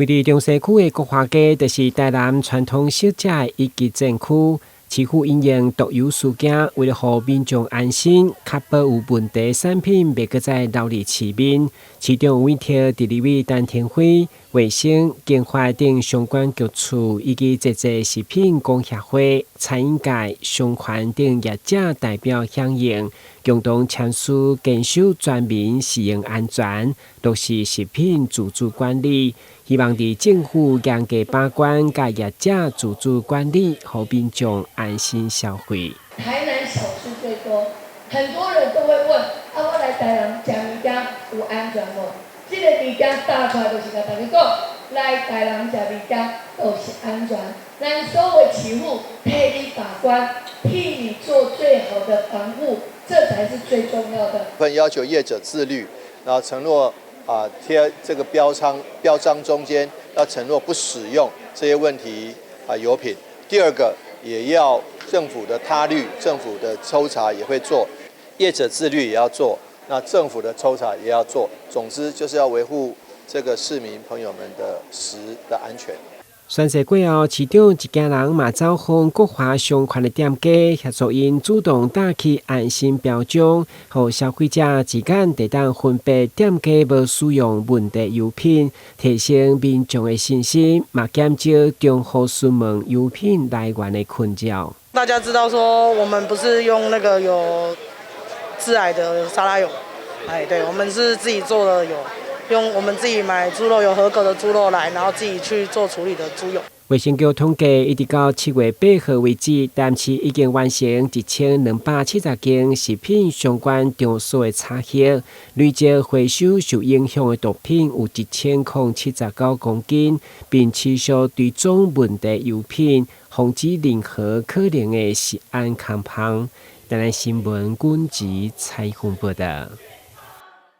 位於中西區的國華街，就是台南傳統食材的一級戰區。市府因應獨有事件，為了讓民眾安心，確保有問題產品袂閣再流入市面，市長有委託第二位陳廷輝、衛生、經發等相關局處以及節制食品工協會、餐飲界、商圈等業者代表響應，共同簽署堅守全民食用安全、落實食品自主管理。希望在政府嚴格把關，甲業者自主管理，讓民眾安心消費。台南小吃最多，很多人都會問：我來台南吃物件有安全無？這個物件打出來就是甲大家講，來台南吃物件都是安全。咱所有市府替你把關，替你做最好的防護，這才是最重要的。要求業者自律，然後承諾。貼這個標章中間要承諾不使用這些問題油品。第二個，也要政府的他律，政府的抽查也會做，業者自律也要做，那政府的抽查也要做。總之就是要維護這個市民朋友們的食的安全。宣誓過後，市長一家人嘛走訪國華商圈的店家，協助因主動打起安心標章，讓消費者之間會當分別店家無使用問題油品，提升民眾的信心，嘛減少中貨詢問油品來源的困擾。大家知道說，我們不是用那個有致癌的沙拉油，對，我們是自己做的油。用我們自己買豬肉，有合格的豬肉來，然後自己去做處理的豬油。衛生局統計，一直到7月8號為止，台南市已經完成1270件食品相關場所的查核，累計回收受影響的毒品有1079公斤，並持續追蹤問題油品，防止任何可能的食安狀況。台南新聞阮吉採訪報道。